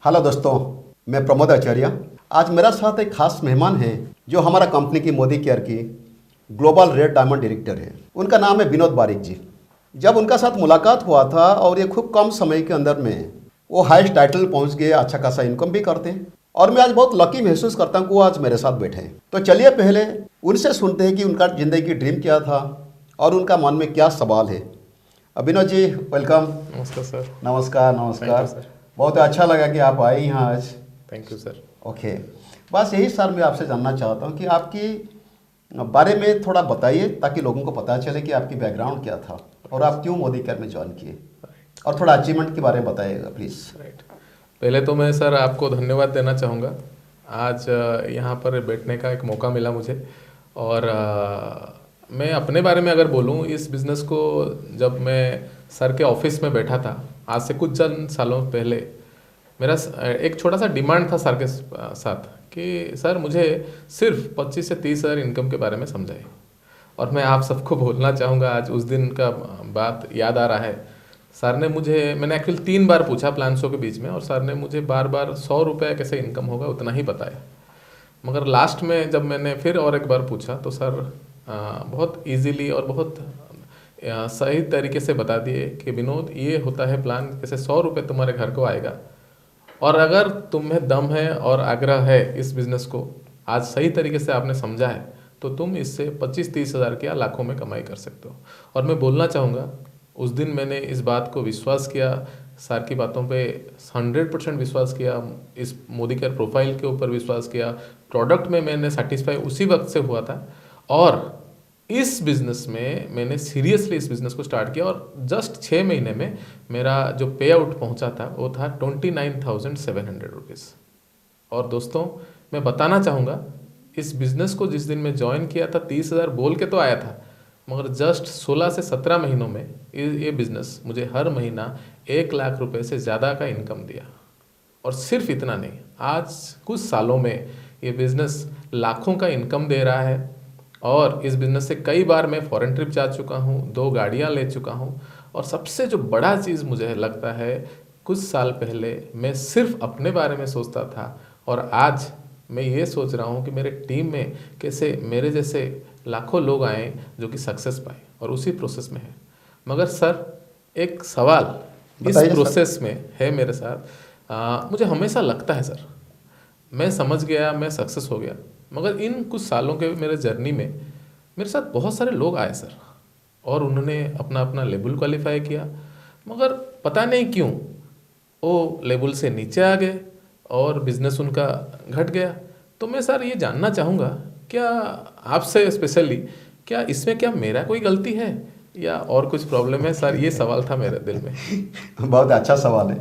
Hello दोस्तों, मैं प्रमोद आचार्य। आज मेरा साथ एक खास मेहमान है जो हमारा कंपनी की मोदी केयर की ग्लोबल रेड डायमंड डायरेक्टर है। उनका नाम है विनोद बारिक जी। जब उनका साथ मुलाकात हुआ था और ये खूब कम समय के अंदर में वो हाईएस्ट टाइटल पहुंच गए, अच्छा खासा इनकम भी करते हैं और मैं आज बहुत लकी महसूस करता हूँ कि वो आज मेरे साथ बैठे हैं। तो चलिए पहले उनसे सुनते हैं कि उनका ज़िंदगी की ड्रीम क्या था और उनका मन में क्या सवाल है। विनोद जी, वेलकम। नमस्कार सर। नमस्कार थैंक यू नमस्कार। सर। बहुत अच्छा लगा कि आप आए यहाँ आज। Thank you sir. ओके, बस यही सर मैं आपसे जानना चाहता हूँ कि आपकी बारे में थोड़ा बताइए ताकि लोगों को पता चले कि आपकी बैकग्राउंड क्या था और आप क्यों मोदी केयर में ज्वाइन किए, और थोड़ा अचीवमेंट के बारे में बताइएगा प्लीज़। राइट। पहले तो मैं सर आपको धन्यवाद देना चाहूँगा। आज यहाँ पर बैठने का एक मौका मिला मुझे। और मैं अपने बारे में अगर बोलूँ, इस बिज़नेस को जब मैं सर के ऑफिस में बैठा था आज से कुछ चंद सालों पहले, मेरा एक छोटा सा डिमांड था सर के साथ कि सर मुझे सिर्फ 25 से 30 हज़ार इनकम के बारे में समझाइए। और मैं आप सबको बोलना चाहूँगा, आज उस दिन का बात याद आ रहा है। सर ने मुझे, मैंने एक्चुअली 3 बार पूछा प्लान शो के बीच में, और सर ने मुझे बार बार 100 रुपये कैसे इनकम होगा उतना ही बताया। मगर लास्ट में जब मैंने फिर और एक बार पूछा तो सर बहुत इजीली और बहुत सही तरीके से बता दिए कि विनोद, ये होता है प्लान, कैसे 100 रुपये तुम्हारे घर को आएगा, और अगर तुम्हें दम है और आग्रह है इस बिज़नेस को आज सही तरीके से आपने समझा है तो तुम इससे 25-30 हज़ार की या लाखों में कमाई कर सकते हो। और मैं बोलना चाहूँगा, उस दिन मैंने इस बात को विश्वास किया, सर की बातों पे 100% विश्वास किया, इस मोदी केयर प्रोफाइल के ऊपर विश्वास किया, प्रोडक्ट में मैंने सेटिस्फाई उसी वक्त से हुआ था। और इस बिज़नेस में मैंने सीरियसली इस बिज़नेस को स्टार्ट किया, और जस्ट 6 महीने में मेरा जो पे आउट पहुँचा था वो था 29,700 रुपीज़। और दोस्तों, मैं बताना चाहूँगा, इस बिज़नेस को जिस दिन मैं ज्वाइन किया था 30 हज़ार बोल के तो आया था, मगर जस्ट 16 से 17 महीनों में ये बिज़नेस मुझे हर महीना 1 लाख रुपए से ज़्यादा का इनकम दिया। और सिर्फ इतना नहीं, आज कुछ सालों में ये बिज़नेस लाखों का इनकम दे रहा है। और इस बिज़नेस से कई बार मैं फॉरेन ट्रिप जा चुका हूँ, 2 गाड़ियाँ ले चुका हूँ। और सबसे जो बड़ा चीज़ मुझे लगता है, कुछ साल पहले मैं सिर्फ अपने बारे में सोचता था, और आज मैं ये सोच रहा हूँ कि मेरे टीम में कैसे मेरे जैसे लाखों लोग आए जो कि सक्सेस पाए, और उसी प्रोसेस में है। मगर सर, एक सवाल इस प्रोसेस में है मेरे साथ। मुझे हमेशा लगता है सर, मैं समझ गया, मैं सक्सेस हो गया, मगर इन कुछ सालों के मेरे जर्नी में मेरे साथ बहुत सारे लोग आए सर, और उन्होंने अपना अपना लेवल क्वालिफाई किया, मगर पता नहीं क्यों वो लेवल से नीचे आ गए और बिजनेस उनका घट गया। तो मैं सर ये जानना चाहूँगा, क्या आपसे स्पेशली, क्या इसमें क्या मेरा कोई गलती है या और कुछ प्रॉब्लम है सर? ये सवाल था मेरे दिल में। बहुत अच्छा सवाल है।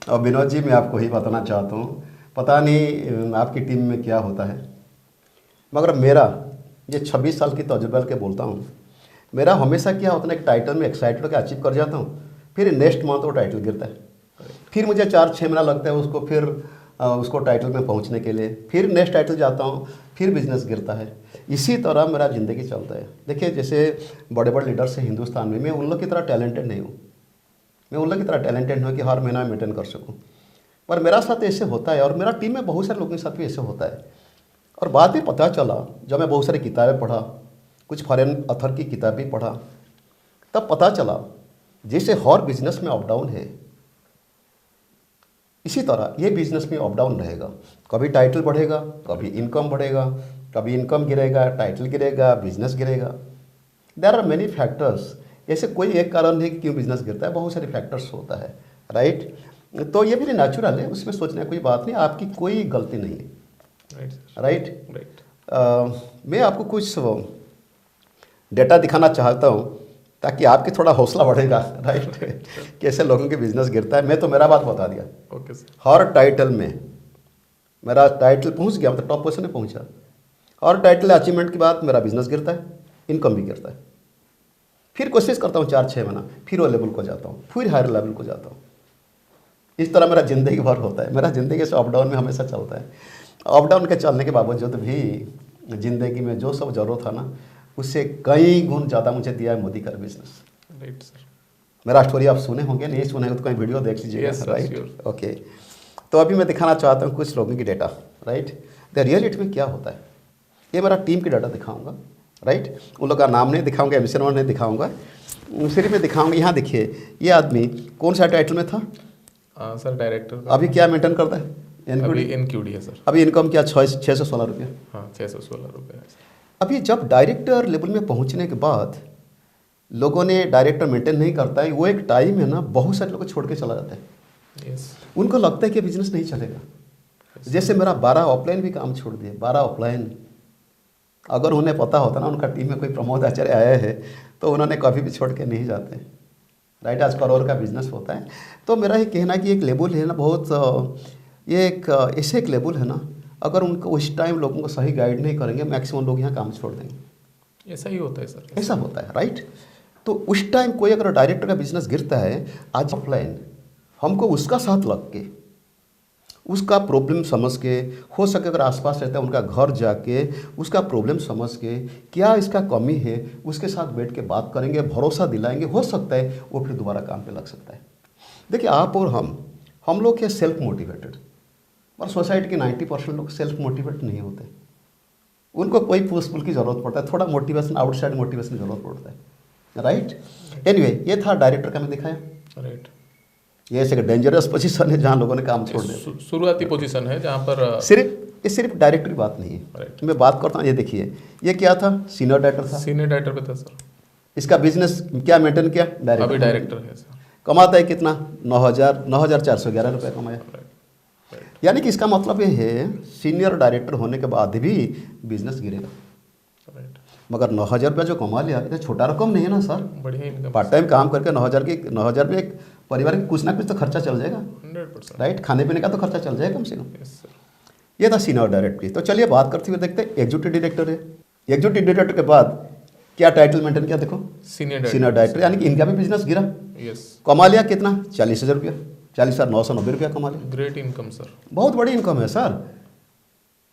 और विनोद जी, मैं आपको ही बताना चाहता हूँ, पता नहीं आपकी टीम में क्या होता है, मगर मेरा ये 26 साल की तजुर्बा के बोलता हूँ, मेरा हमेशा क्या होता है, एक टाइटल में एक्साइटेड होकर अचीव कर जाता हूँ, फिर नेक्स्ट मंथ वो टाइटल गिरता है, फिर मुझे 4-6 महीना लगता है उसको फिर उसको टाइटल में पहुंचने के लिए, फिर नेक्स्ट टाइटल जाता हूं, फिर बिजनेस गिरता है। इसी तरह मेरा ज़िंदगी चलता है। देखिए, जैसे बड़े बड़े लीडर्स हैं हिंदुस्तान में, मैं उन लोग की तरह टैलेंटेड नहीं हूँ, मैं उन लोग की तरह टैलेंटेड नहीं हूँ कि हर महीना मेंटेन कर सकूँ, पर मेरा साथ ऐसे होता है, और मेरा टीम में बहुत सारे लोगों के साथ भी ऐसे होता है। और बाद में पता चला, जब मैं बहुत सारी किताबें पढ़ा, कुछ फॉरेन ऑथर की किताब भी पढ़ा, तब पता चला जैसे हर बिजनेस में अप डाउन है, इसी तरह ये बिजनेस में अप डाउन रहेगा। कभी टाइटल बढ़ेगा, कभी इनकम बढ़ेगा, कभी इनकम गिरेगा, टाइटल गिरेगा, बिजनेस गिरेगा। There are many factors. ऐसे कोई एक कारण नहीं कि क्यों बिजनेस गिरता है, बहुत सारे फैक्टर्स होता है, राइट। तो ये भी नेचुरल है, उसमें सोचने की कोई बात नहीं, आपकी कोई गलती नहीं है, राइट। मैं आपको कुछ डेटा दिखाना चाहता हूँ ताकि आपकी थोड़ा हौसला बढ़ेगा, राइट। कैसे लोगों के बिजनेस गिरता है। मैं तो मेरा बात बता दिया। Okay sir. हर टाइटल में मेरा टाइटल पहुंच गया, मतलब टॉप पोजीशन में पहुंचा, और टाइटल अचीवमेंट के बाद मेरा बिजनेस गिरता है, इनकम भी गिरता है। फिर कोशिश करता हूँ 4-6 महीना, फिर वो लेवल को जाता हूँ, फिर हायर लेवल को जाता हूँ। इस तरह मेरा ज़िंदगी भर होता है। मेरा ज़िंदगी से अप डाउन में हमेशा चलता है। अप डाउन के चलने के बावजूद भी ज़िंदगी में जो सब जरूरत था ना, उससे कई गुण ज़्यादा मुझे दिया है Modi care business. Right sir. मेरा स्टोरी आप सुने होंगे, नहीं सुने होंगे तो कहीं वीडियो देख लीजिएगा, Yes, sir, right. sure. Okay, तो अभी मैं दिखाना चाहता हूँ कुछ लोगों की डेटा, राइट। द रियलिटी में क्या होता है, ये मेरा टीम की डाटा दिखाऊंगा, राइट। उन लोग का नाम नहीं दिखाऊंगा, एमसी नंबर नहीं दिखाऊंगा, सिर्फ मैं दिखाऊंगा। यहाँ देखिए ये आदमी कौन सा टाइटल में था? Sir director. अभी क्या मेंटेन करता है? अभी एनक्यूडी है सर। अभी इनकम क्या 616 रुपये? हाँ 616 रुपये है। अभी जब डायरेक्टर लेवल में पहुँचने के बाद लोगों ने डायरेक्टर मेंटेन नहीं करता है, वो एक टाइम है ना, बहुत सारे लोग छोड़ के चला जाता है। यस। उनको लगता है कि बिजनेस नहीं चलेगा। जैसे मेरा 12 ऑफलाइन भी काम छोड़ दिए, 12 ऑफलाइन। अगर उन्हें पता होता ना उनका टीम में कोई प्रमोद आचार्य आया है तो उन्होंने कभी भी छोड़ के नहीं जाते, राइट। आज करोड़ का बिजनेस होता है। तो मेरा ये कहना है कि एक लेवल है ना, बहुत ये एक ऐसे एक लेवल है ना, अगर उनको उस टाइम लोगों को सही गाइड नहीं करेंगे, मैक्सिमम लोग यहाँ काम छोड़ देंगे। ऐसा ही होता है सर, ऐसा होता है, राइट। तो उस टाइम कोई अगर डायरेक्टर का बिजनेस गिरता है, आज ऑफलाइन हमको उसका साथ लग के, उसका प्रॉब्लम समझ के, हो सके अगर आसपास रहता है उनका घर जाके उसका प्रॉब्लम समझ के क्या इसका कमी है उसके साथ बैठ के बात करेंगे, भरोसा दिलाएंगे, हो सकता है वो फिर दोबारा काम पे लग सकता है। देखिए आप और हम लोग क्या सेल्फ मोटिवेटेड, और सोसाइटी के 90% लोग सेल्फ मोटिवेट नहीं होते। उनको कोई पुश पुल की ज़रूरत पड़ता है, थोड़ा मोटिवेशन, आउटसाइड मोटिवेशन की ज़रूरत पड़ता है, राइट। एनीवे ये था डायरेक्टर का मैं दिखाया, राइट। ये ऐसे डेंजरस पोजीशन है जहाँ लोगों ने काम छोड़ दिया। शुरुआती पोजीशन है जहाँ पर ये सिर्फ डायरेक्टर की बात नहीं है, राइट। मैं बात करता हूँ। ये देखिए ये क्या था, सीनियर डायरेक्टर था। सीनियर डायरेक्टर पे था सर। इसका बिजनेस क्या मेंटेन किया? अभी डायरेक्टर है सर। कमाता है कितना? 9,411 रुपये कमाया। यानी कि इसका मतलब ये है सीनियर डायरेक्टर होने के बाद भी बिजनेस गिरेगा, राइट। मगर 9,000 रुपया जो कमा लिया, ये छोटा रकम नहीं है ना सर। बढ़िया इनकम। पार्ट टाइम काम करके 9,000 में एक परिवार के कुछ ना कुछ तो खर्चा चल जाएगा, 100%। राइट। खाने पीने का तो खर्चा चल जाएगा कम से कम। Yes sir. ये था सीनियर डायरेक्टर की। तो चलिए बात करते हुए देखते हैं एग्जीक्यूटिव डायरेक्टर है। एग्जीक्यूटिव डायरेक्टर के बाद क्या टाइटल मेंटेन किया? देखो सीनियर डायरेक्टर, यानी कि इनका भी बिजनेस गिरा। यस। कमा लिया कितना? 40,000 रुपया, 40,990 रुपया कमा लिया। Great income sir. बहुत बड़ी इनकम है सर।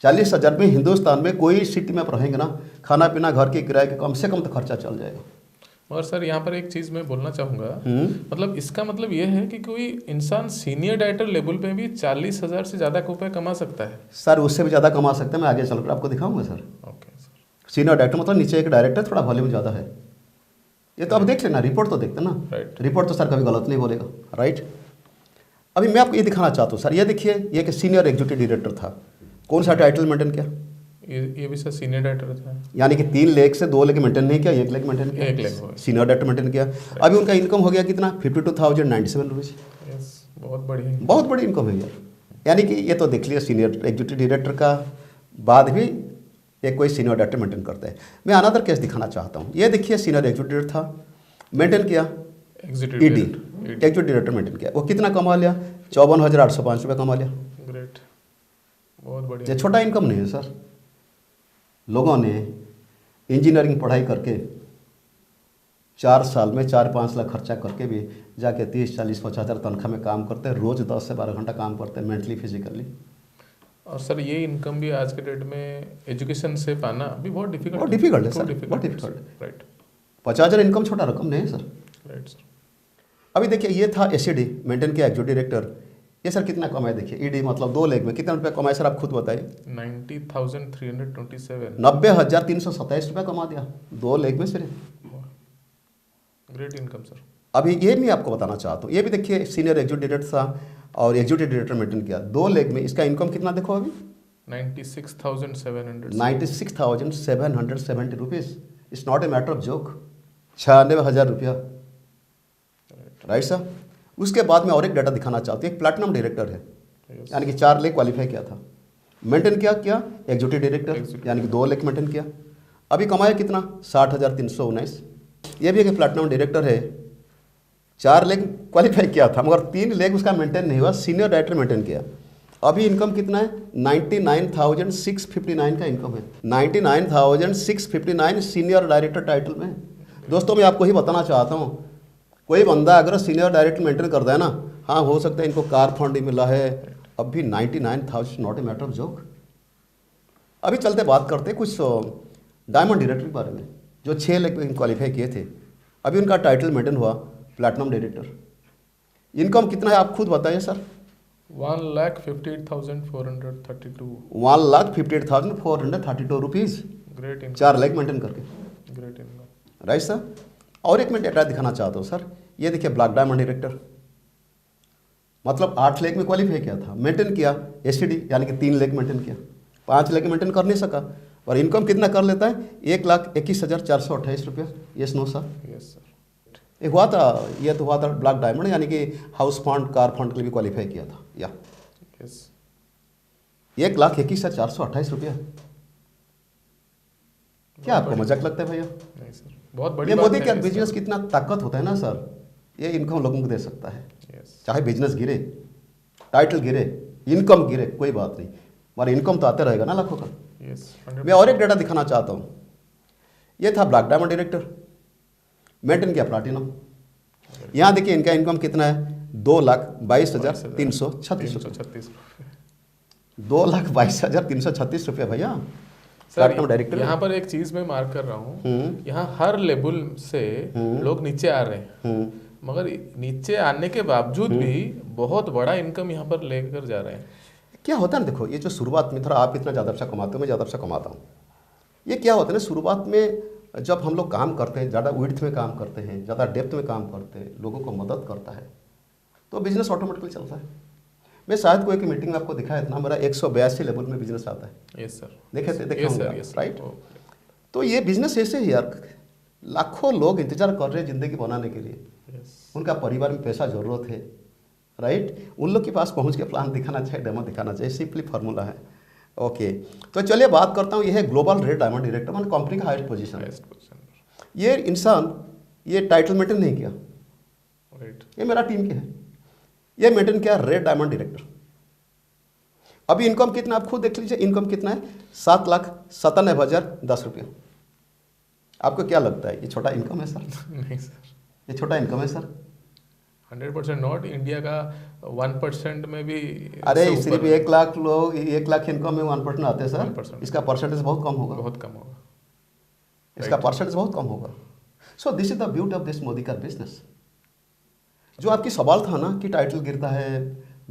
40,000 में हिंदुस्तान में कोई सिटी में आप रहेंगे ना, खाना पीना घर के किराए के कम से कम तो खर्चा चल जाएगा। और सर यहाँ पर एक चीज़ मैं बोलना चाहूँगा, मतलब इसका मतलब ये है कि कोई इंसान सीनियर डायरेक्टर लेवल पे भी 40,000 से ज़्यादा रुपये कमा सकता है। सर उससे भी ज़्यादा कमा सकते हैं, मैं आगे चलकर आपको दिखाऊंगा sir. Okay sir. Senior director मतलब नीचे एक डायरेक्टर, थोड़ा वॉल्यूम ज़्यादा है। ये तो अब देख लेना, रिपोर्ट तो देखते ना, राइट। रिपोर्ट तो सर कभी गलत नहीं बोलेगा, राइट। अभी मैं आपको ये दिखाना चाहता हूँ सर, ये देखिए ये कि सीनियर एग्जीक्यूटिव डायरेक्टर था, कौन सा टाइटल मेंटेन किया? ये भी सर सीनियर डायरेक्टर था। यानी कि 3 लाख से 2 लाख मेंटेन नहीं किया, 1 लाख मेंटेन किया, 1 लाख सीनियर डायरेक्टर मेंटेन किया। अभी उनका इनकम हो गया कितना? 52,097 रुपीज़। यस, बहुत बढ़िया। बहुत बड़ी इनकम है यार। यानी कि ये तो देख लिया सीनियर एग्जीक्यूटिव डायरेक्टर का बाद भी एक कोई सीनियर डायरेक्टर मेंटेन करता है। मैं अनदर केस दिखाना चाहता हूँ। ये देखिए सीनियर एग्जीक्यूटिव डायरेक्टर था, मेंटेन किया ईडी, एग्जीक्यूटिव डायरेक्टर मेंटेन किया। वो कितना कमा लिया? 54,805 रुपये कमा लिया। ग्रेट, बहुत बढ़िया। ये छोटा इनकम नहीं है सर। लोगों ने इंजीनियरिंग पढ़ाई करके 4 साल में 4-5 लाख खर्चा करके भी जाके 30, 40, 50 हज़ार तनख्वाह में काम करते हैं, रोज़ 10 से 12 घंटा काम करते हैं, मेंटली फिजिकली। और सर ये इनकम भी आज के डेट में एजुकेशन से पाना भी बहुत डिफिकल्ट है सर, बहुत डिफिकल्ट है। राइट। 50,000 इनकम छोटा रकम नहीं है सर। Right sir. अभी देखिए ये था एसईडी मेंटेन किया एग्जीक्यूटिव डायरेक्टर। ये सर कितना कमाए? देखिए ईडी मतलब 2 लाख में कितना रुपया कमाए सर, आप खुद बताइए। 90,327 90,327 रुपया कमा दिया 2 लाख में सिर्फ। Great income sir. अभी ये मैं आपको बताना चाहता हूँ, ये भी देखिए सीनियर एग्जीक्यूटिव डायरेक्टर था और एग्जीक्यूटिव डायरेक्टर मेंटेन किया 2 लाख में। इसका इनकम कितना देखो अभी? 96,770 rupees. It's not a matter of joke. 96,000 रुपया, राइट सर। उसके बाद में और एक डाटा दिखाना चाहती हूँ। एक प्लैटिनम डायरेक्टर है, यानी कि 4 लाख क्वालिफाई किया था, मेंटेन किया एग्जीक्यूटिव डायरेक्टर, यानी कि 2 लाख मेंटेन किया। अभी कमाया कितना? 60,319। ये भी एक प्लैटिनम डायरेक्टर है, 4 लाख क्वालिफाई किया था मगर 3 लाख उसका मेंटेन नहीं हुआ, सीनियर डायरेक्टर मेंटेन किया। अभी इनकम कितना है? 99,659 का इनकम है। 99,659 सीनियर डायरेक्टर टाइटल में। दोस्तों मैं आपको ही बताना चाहता हूँ, कोई बंदा अगर सीनियर डायरेक्टर मेंटेन करता है ना, हाँ हो सकता है इनको कार फंड ही मिला है, अब भी 99,000 not a matter of joke. अभी चलते बात करते कुछ डायमंड डायरेक्टर के बारे में, जो 6 लाख क्वालिफाई किए थे। अभी उनका टाइटल मेंटेन हुआ प्लैटिनम डायरेक्टर। इनकम कितना है आप खुद बताइए sir. 1,58,432. 1,58,432 rupees, great 4 lakh maintain करके। Great income. Right sir. और एक मैं डेटा दिखाना चाहता हूँ सर, ये देखिए ब्लैक डायमंड डायरेक्टर, मतलब 8 लाख में क्वालिफाई किया था, मेंटेन किया एसटीडी यानी कि 3 लाख मेंटेन किया, 5 लाख मेंटेन कर नहीं सका, और इनकम कितना कर लेता है 1,21,428 रुपया। Yes no sir? Yes sir. ये तो हुआ था ब्लैक डायमंड, यानी कि हाउस फंड कार फंड के लिए भी क्वालिफाई किया था। या यस 1,21,428 रुपया। क्या आपको मजाक लगता है भैया? नहीं सर, बहुत बड़ी ये बात मोदी है का इस बिजनेस कितना ताकत होता है ना सर, ये इनकम लोगों को दे सकता है। यस चाहे बिजनेस गिरे, टाइटल गिरे, इनकम गिरे, कोई बात नहीं, हमारा इनकम तो आते रहेगा ना लाखों का। यस मैं और एक डेटा दिखाना चाहता हूँ, ये था ब्लैक डायमंड डायरेक्टर, मेंटेन किया प्लाटिनम। यहाँ देखिए इनका इनकम कितना है, 2,22,336 रुपये। 336 2,22,336 रुपये भैया, प्लैटिनम सर। डायरेक्टर। यहाँ पर एक चीज मैं मार्क कर रहा हूँ, यहाँ हर लेवल से लोग नीचे आ रहे हैं, मगर नीचे आने के बावजूद भी बहुत बड़ा इनकम यहाँ पर लेकर जा रहे हैं। क्या होता है ना, देखो ये जो शुरुआत में, थोड़ा आप इतना ज़्यादा अच्छा कमाते हो, मैं ज़्यादा अच्छा कमाता हूँ, ये क्या होता है ना, शुरुआत में जब हम लोग काम करते हैं, ज़्यादा विड्थ में काम करते हैं, ज़्यादा डेप्थ में काम करते हैं, लोगों को मदद करता है, तो बिजनेस ऑटोमेटिकली चलता है। मैं शायद कोई एक मीटिंग में आपको दिखाया था ना, मेरा 182 लेवल में बिजनेस आता है। Yes sir. देखे यस सर। होंगे, राइट? तो ये बिजनेस ऐसे ही यार, लाखों लोग इंतजार कर रहे हैं ज़िंदगी बनाने के लिए, उनका परिवार में पैसा ज़रूरत है, राइट? उन लोग के पास पहुंच के प्लान दिखाना चाहिए, डेमो दिखाना चाहिए, सिंपली फार्मूला है। ओके, तो चलिए बात करता हूँ, ये है ग्लोबल रेड डायमंड डायरेक्टर, मान कंपनी का हाईएस्ट पोजीशन है। ये इंसान ये टाइटल मेंटेन नहीं किया, राइट, ये मेरा टीम के है, ये मेंटेन किया रेड डायमंड डायरेक्टर। अभी इनकम कितना आप खुद देख लीजिए, इनकम कितना है 7,97,010 रुपये। आपको क्या लगता है ये छोटा इनकम है सर? नहीं सर, ये छोटा इनकम है सर? 100% नॉट। इंडिया का 1% में भी अरे से सिर्फ ऊपर 1 लाख लोग 1 लाख इनकम में 1% आते हैं सर, 1%। इसका परसेंटेज बहुत कम होगा, बहुत कम होगा, इसका परसेंटेज बहुत कम होगा। So this is the beauty of this Modi का बिजनेस। जो आपकी सवाल था ना कि टाइटल गिरता है,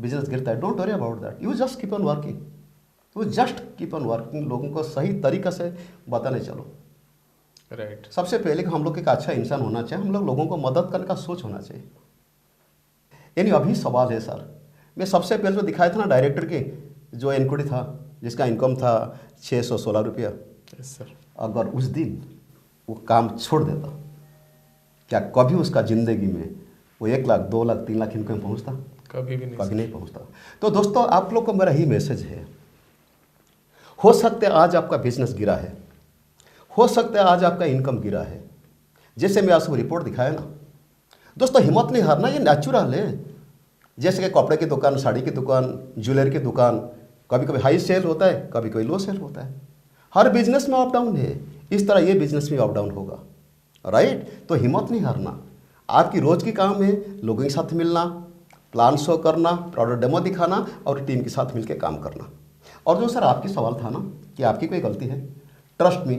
बिजनेस गिरता है, don't worry about that, you just keep on working, you just keep on working, लोगों को सही तरीका से बताने चलो। राइट। सबसे पहले हम लोग एक अच्छा इंसान होना चाहिए, हम लोग लोगों को मदद करने का सोच होना चाहिए। यानी अभी सवाल है सर, मैं सबसे पहले जो दिखाया था ना डायरेक्टर के, जो इनक्वायरी था जिसका इनकम था 616 रुपया, यस सर। अगर उस दिन वो काम छोड़ देता, क्या कभी उसका ज़िंदगी में वो 1 लाख 2 लाख 3 लाख इनकम पहुंचता? कभी भी नहीं कभी सर। नहीं पहुंचता। तो दोस्तों आप लोग को मेरा ही मैसेज है, हो सकता है आज आपका बिजनेस गिरा है, हो सकता है आज आपका इनकम गिरा है, जैसे मैं आपको रिपोर्ट दिखाया ना दोस्तों, हिम्मत नहीं हारना, ये नेचुरल है। जैसे कि कपड़े की दुकान, साड़ी की दुकान, ज्वेलरी की दुकान, कभी कभी हाई सेल होता है, कभी कोई लो सेल होता है, हर बिजनेस में अप डाउन है, इस तरह ये बिजनेस में अप डाउन होगा, राइट? तो हिम्मत नहीं हारना। आपकी रोज की काम है लोगों के साथ मिलना, प्लान शो करना, प्रोडक्ट डेमो दिखाना और टीम के साथ मिलकर काम करना। और जो सर आपकी सवाल था ना कि आपकी कोई गलती है, ट्रस्ट मी,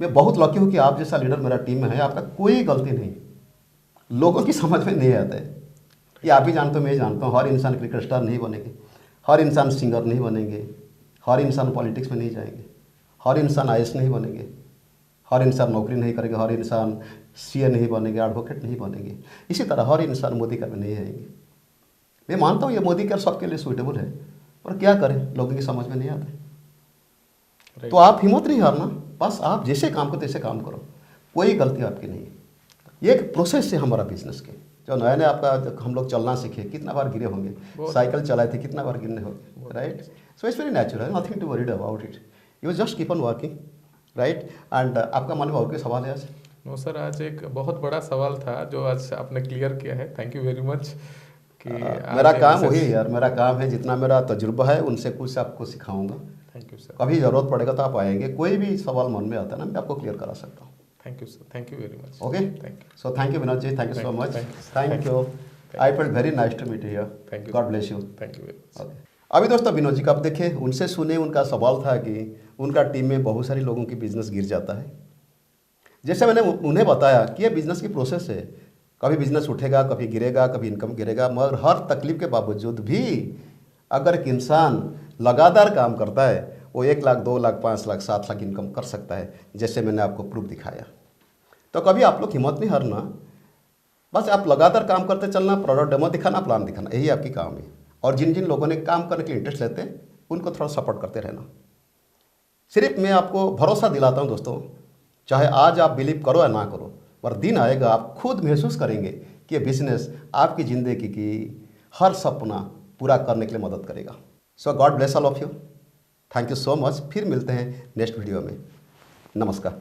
मैं बहुत लकी हूँ कि आप जैसा लीडर मेरा टीम में है, आपका कोई गलती नहीं, लोगों की समझ में नहीं आता है। ये आप भी जानते हो, मैं जानता हूँ, हर इंसान क्रिकेट स्टार नहीं बनेंगे, हर इंसान सिंगर नहीं बनेंगे, हर इंसान पॉलिटिक्स में नहीं जाएंगे, हर इंसान आईएएस नहीं बनेंगे, हर इंसान नौकरी नहीं करेंगे, हर इंसान सीए नहीं बनेंगे, एडवोकेट नहीं बनेंगे, इसी तरह हर इंसान मोदी कर में नहीं आएंगे। मैं मानता हूँ ये मोदी कर सबके लिए सूटेबल है, पर क्या करें, लोगों की समझ में नहीं आते। तो आप हिम्मत नहीं हारना, बस आप जैसे काम करो तैसे काम करो, कोई गलती आपकी नहीं है। ये एक प्रोसेस है हमारा बिजनेस के। जो नया नया आपका हम लोग चलना सीखे, कितना बार गिरे होंगे, साइकिल चलाए थे, कितना बार गिरने होंगे, right? So it's very natural, nothing to worried about it, you just keep on working, right? And आपका मन में और कोई सवाल है आज? नो सर, आज एक बहुत बड़ा सवाल था जो आज आपने क्लियर किया है, थैंक यू वेरी मच। कि मेरा काम वही है यार, मेरा काम है, जितना मेरा तजुर्बा है उनसे कुछ आपको सिखाऊंगा। Thank you sir. कभी ज़रूरत पड़ेगा तो आप आएंगे, कोई भी सवाल मन में आता है ना, मैं आपको क्लियर करा सकता हूँ। Thank you sir, thank you very much. Okay, thank you. So thank you Vinod ji, thank you so much, thank you, I felt very nice to meet you, thank you, God bless you. Thank you very much. Okay, अभी दोस्तों विनोद जी का आप देखें, उनसे सुने, उनका सवाल था कि उनका टीम में बहुत सारे लोगों की बिजनेस गिर जाता है। जैसे मैंने उन्हें बताया कि ये बिजनेस की प्रोसेस है, कभी बिजनेस उठेगा, कभी गिरेगा, कभी इनकम गिरेगा, मगर हर तकलीफ के बावजूद भी अगर एक इंसान लगातार काम करता है वो 1 लाख, 2 लाख, 5 लाख, 7 लाख इनकम कर सकता है, जैसे मैंने आपको प्रूफ दिखाया। तो कभी आप लोग हिम्मत नहीं हारना, बस आप लगातार काम करते चलना, प्रोडक्ट डेमो दिखाना, प्लान दिखाना, यही आपकी काम है। और जिन जिन लोगों ने काम करने के लिए इंटरेस्ट लेते हैं उनको थोड़ा सपोर्ट करते रहना। सिर्फ मैं आपको भरोसा दिलाता हूँ दोस्तों, चाहे आज आप बिलीव करो या ना करो, पर दिन आएगा आप खुद महसूस करेंगे कि ये बिजनेस आपकी ज़िंदगी की हर सपना पूरा करने के लिए मदद करेगा। So God bless all of you, thank you so much. फिर मिलते हैं नेक्स्ट वीडियो में। नमस्कार।